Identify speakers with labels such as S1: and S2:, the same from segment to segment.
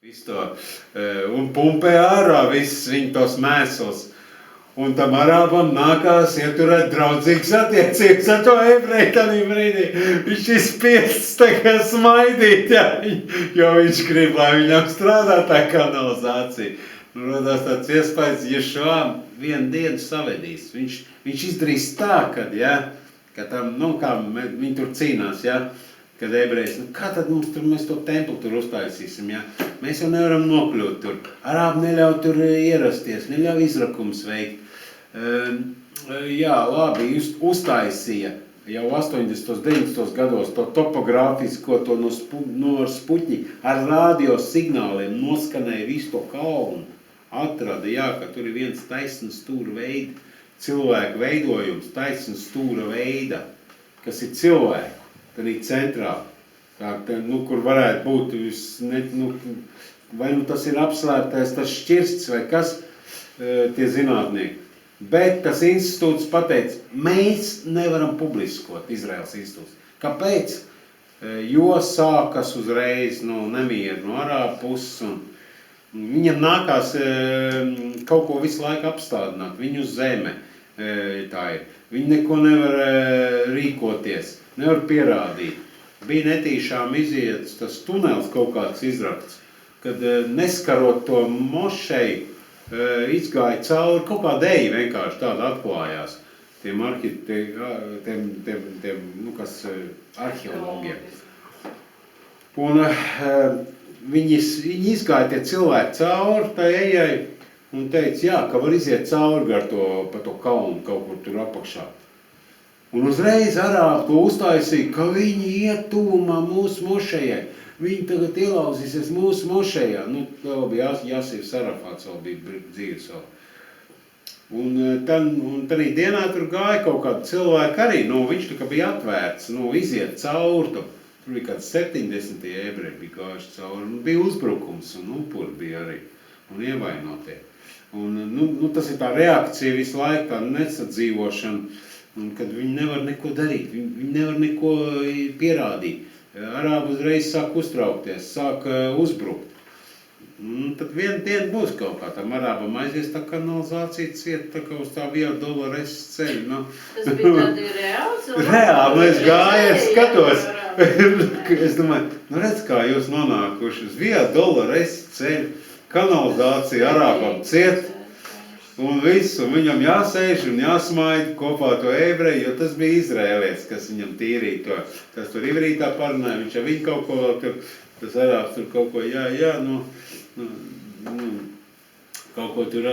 S1: Un pumpē ārā visus viņu tos mēsos. Un tam arābam nākās ieturēt draudzīgas attiecības ar to ebreju tādā brīdī. Viņš ir spiests tagad smaidīt, ja, jo viņš grib, lai viņam strādā tā kanalizācija. Rodās tāds iespējas, ja šo vienu dienu savedīs. Viņš izdarīs tā, kad, ja, ka tam, kā viņi tur cīnās, ja, kad ebrejs, kā tad mēs to templi tur uztaisīsim, ja? Mēs jau nevaram nokļūt tur. Arābi neļauj tur ierasties, neļauj izrakums veikt. Jā, labi, uztaisīja jau 80. 90. gados to topogrāfisko, to no Spuķņi ar radio signāliem noskanēja visu to kalnu. Atrada, jā, ka tur ir viens taisnas stūra veida, cilvēku veidojums, taisnas stūra veida, kas ir cilvēku. Tad ir centrā, kur varētu būt, vai tas ir apslēptais, tas šķirsts vai kas, tie zinātnieki. Bet tas institūts pateica, mēs nevaram publiskot, Izraels institūts. Kāpēc? Jo sākas uzreiz nemieru no arābu puses un viņam nākās kaut ko visu laiku apstādināt, viņu zeme tā ir. Viņi neko nevar rīkoties. Nevar pierādīt. Bija netīšām iziets tas tunels kaut kāds izrakts, kad neskarot to mošeju, izgāja cauri kaut kā deji vienkārši tāda atklājās. Tiem arheologiem. Un viņi izgāja tie cilvēki cauri tai ejai un teica, jā, ka var iziet cauri gar pa to kalnu kaut kur tur apakšā. Un uzreiz arābi to uztaisīja, ka viņi iet tuvumā mūsu mošejai. Viņi tagad ielauzīsies mūsu mošejā. Vēl bija Jāsīvs Arafats, vēl bija dzīves vēl. Un tādā dienā tur gāja kaut kādu cilvēku arī. Viņš tā kā bija atvērts, iziet cauri. Tur bija kāds 70 ebreji bija gājuši cauri. Un bija uzbrukums un upuri bija arī. Un ievainotie. Un tas ir tā reakcija visu laiku, tā nesadzīvošana. Un kad viņi nevar neko darīt, viņi nevar neko pierādīt. Arābi uzreiz sāk uztraukties, sāk uzbrukt. Tad vienu dienu būs kaut kā tam arābam aizies tā kanalizācija ciet, tā kā uz tā $1 ceļu.
S2: Tas bija tādi reāls?
S1: Reāli, es gāju, skatos. Es domāju, redz kā jūs nonākuši uz $1 ceļu, kanalizācija arābam ciet. Un viss, un viņam jāsēž un jāsmaida kopā to ebreju, jo tas bija izrēlietis, kas viņam tīrīja to. Tas tur ivrītā parunāja, viņš jau viņu kaut ko tur, tas arābs tur kaut ko, kaut ko tur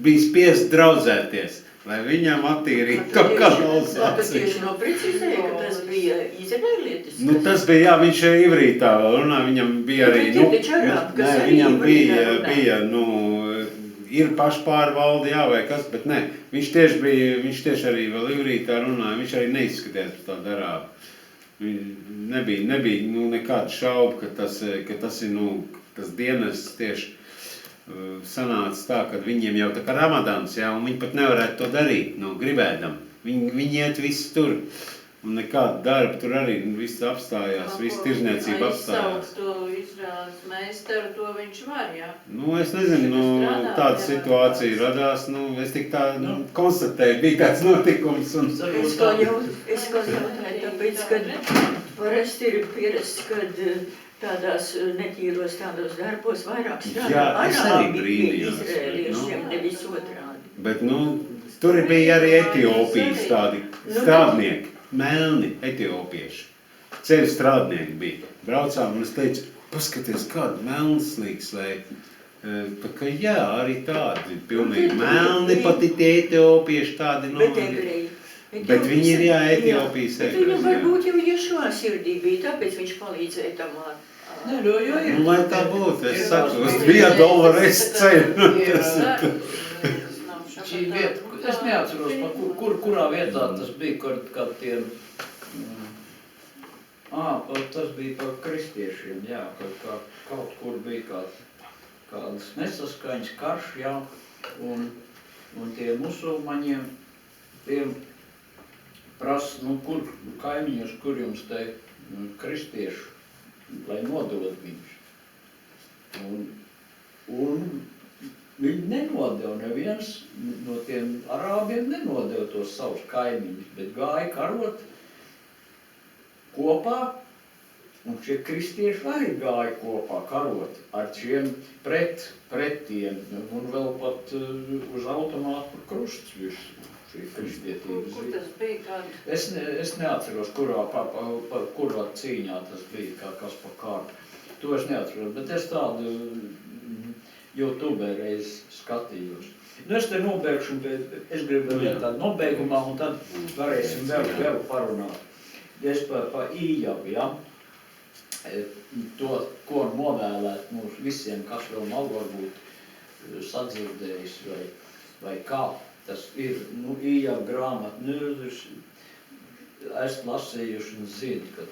S1: bija spiest draudzēties, lai viņam attīrītu to kanalizāciju.
S2: Tu tieši noprecizēji, ka tas bija izrēlietis?
S1: Tas bija, jā, viņš ivrītā vēl runāja, viņam bija arī, viņam bija, ir pašpārvalde, jā, vai kas, bet ne. Viņš tieši arī vēl ivrītā runāja, viņš arī neizskatījās par tādu arābu. Nebija nekāda šauba, ka tas ir, tas dienests tieši sanāca tā, ka viņiem jau tā kā Ramadans, jā, un viņi pat nevarētu to darīt, gribēdam. Viņi iet visi tur. Un nekāda darba tur arī viss apstājās, viss tirzniecība apstājās.
S2: To Izraels meistaru, to viņš var, jā?
S1: Es nezinu, tāda situācija radās, es tik tā konstatēju, bija tāds notikums.
S3: Es kā jautāju, tāpēc, kad parasti ir pierasts, kad tādās netīros tādos darbos vairāk strādā arābi pie izrēliešiem, nevis otrādi.
S1: Bet, tur bija arī Etiopijas tādi strādnieki. Melni etiopieši. Ceļu strādnieki bija. Braucām un es teicu, paskaties, kāda melnslīgs, tā kā jā, arī tādi pilnīgi melni, pati tie etiopieši tādi.
S3: Bet ebreji.
S1: Bet viņi ir, jā, Etiopijas ebreji.
S3: Bet viņam varbūt jau Ješua sirdī bija, tāpēc viņš palīdzēja tam
S1: lai tā būtu, es saku, uz $1 ceļu.
S4: Šī vieta, es neatceros, kurā vietā tas bija, kad tie, tas bija par kristiešiem, jā, kad kaut kur bija kādas nesaskaņas karš, jā, un tie musulmaņiem, tiem prasa, kur kaimiņus, kur jums te kristiešu, lai nodod viņus. Un viņi nenodeva, neviens no tiem arābiem nenodeva tos savus kaimiņus, bet gāja karot kopā, un šie kristieši arī gāja kopā karot ar šiem pretiem, un vēl pat uz automātu krusts visu šī kristietības.
S2: Kur tas bija kādi?
S4: Es neatceros, kurā cīņā tas bija, kas pa kārtu. To es neatceros, bet es tādu YouTube reiz skatījos. Nu, es te nobeigšu, bet es gribu vēl tādu nobeigumā, un tad varēsim vēl parunāt. Es pa Ījavu, ja? To, ko novēlēt mums visiem, kas vēl nav varbūt sadzirdējis vai kā. Tas ir, Ījava grāmata, esmu lasējuši un zinu, ka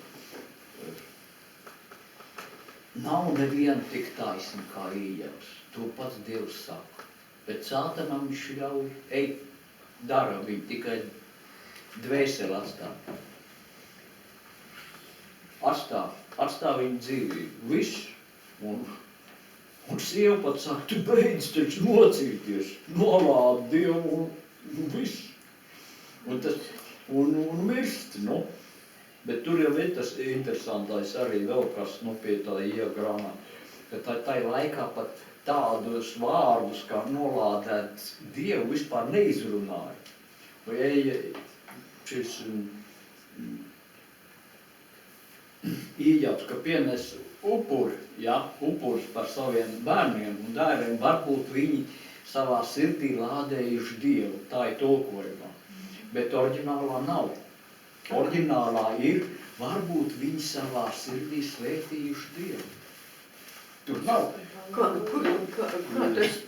S4: nav neviena tik taisna kā Ījavs. To pats Dievs saka. Bet Sātanam viņš ļauj, dara viņu tikai dvēseli atstāv. Atstāv viņu dzīvību. Viss. Un sieva pat saka, tu beidz taču mocīties, nolādi Dievu un viss. Un mirst, Bet tur jau ir tas interesantais arī vēl kas, pie tā Ījava grāmata, ka tai laikā pat tādus vārdus, kā nolādēt Dievu, vispār neizrunāja. Vai šis Ījavs, ka pienes upurs par saviem bērniem un dēliem, varbūt viņi savā sirdī lādējuši Dievu, tā ir tulkojumā, bet oriģinālā nav. Oriģinālā ir, varbūt viņi savā sirdī svētījuši Dievu. Tur nav.
S3: Kā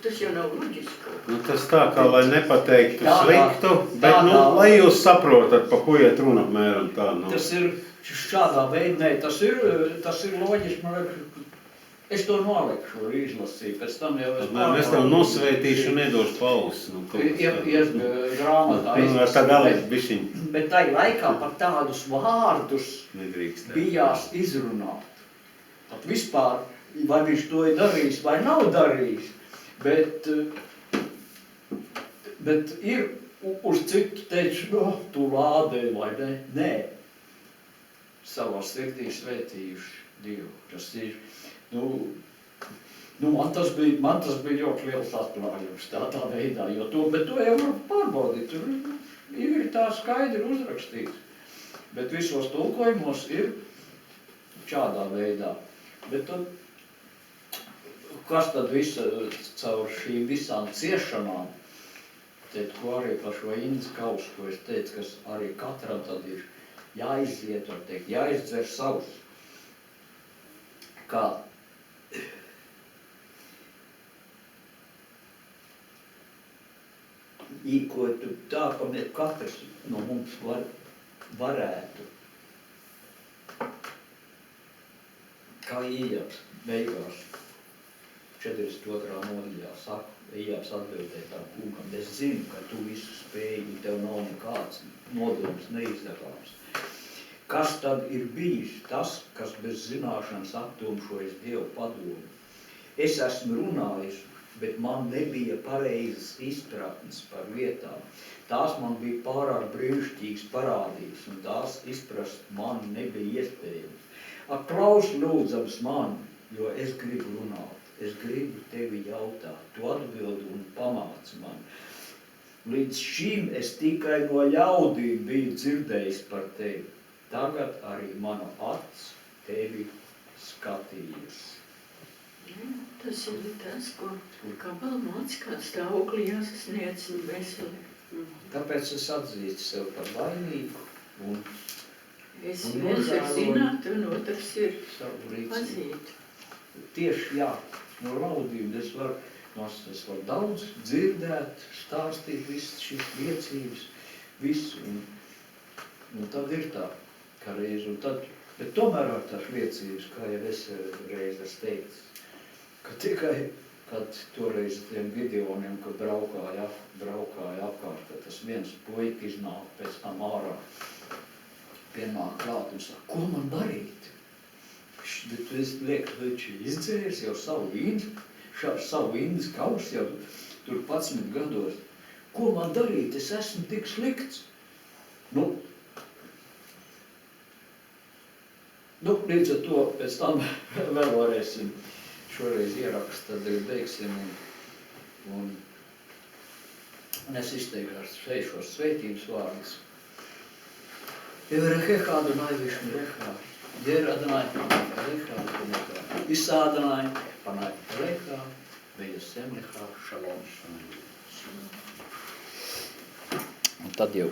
S3: tas jau nav loģiski.
S1: Tas tā, kā lai nepateiktu sliktu, bet, lai jūs saprotat, pa ko iet runa apmēram tā,
S4: Tas ir šādā veidā, tas ir loģiski, man liekas, es to nolikšu, izlasīju, pēc tam jau
S1: es tev nosvētīšu un nedošu pausi.
S4: Grāmatā bet tai laikā par tādus vārdus bijās izrunāt. Pat vispār, vai viņš to ir darījis vai nav darījis, bet ir uz citu teicu, tu lādēji vai ne? Nē. Savā sirdī svētījuši Dievu. Tas ir, man tas bija ļoti liels atklājums tādā veidā, bet to jau var pārbaudīt, tur ir tā skaidri uzrakstīts. Bet visos tulkojumos ir šādā veidā. Bet tad, kas tad caur šīm visām ciešanām, ko arī par šo Indas kausu, ko es teicu, kas arī katram tad ir jāiziet, var teikt, jāizdzer savus. Kā īkot tā, ka katrs no mums varētu, kā Ījavs beigās 42. nodaļā saka, Ījavs atbildēja tam kungam, es zinu, ka tu visu spēji, tev nav nekāds nodoms neizdevāms. Kas tad ir bijis tas, kas bez zināšanas aptumšojas Dievu padomu? Es esmu runājis, bet man nebija pareizas izpratnes par lietām. Tās man bija pārāk brīnišķīgas parādības, un tās izprast man nebija iespējams. Klaus lūdzams man, jo es gribu runāt, es gribu tevi jautāt, tu atbildi un pamāci man. Līdz šim es tikai no ļaudīm biju dzirdējis par tevi. Tagad arī mana acs tevi skatījus.
S3: Tas ir tas, ko Kabala māca, kāds stāvokli jāsasniedz veseli.
S4: Tāpēc es atzīstu sev par laimīgu un
S3: Viens ir zināt, un otrs ir pazīt.
S4: Tieši no ļaudīm es varu daudz dzirdēt, stāstīt visas šīs liecības, visu. Un tad ir tā, kā reiz, bet tomēr ar tās liecības, kā jau es reiz esmu teicis, ka tikai, kad toreiz tiem Gideoniem, kad braukāja apkārt, ka tas viens puika iznāk pēc tam ārā, pienāk klāt un saka, ko man darīt? Bet tu esi liekas, veči, izdzēries jau savu indas kaus jau tur 11 gados. Ko man darīt? Es esmu tik slikts. Nu, līdz ar to pēc tam vēl varēsim šoreiz ierakst, tad beigsim un es izteikšu šos sveitības vārdus. Evrehecha Adonai vishmerecha, Yer Adonai panayvelecha v'necha, Isa Adonai panayvelecha, v'yasem lecha shalom. Un tad jau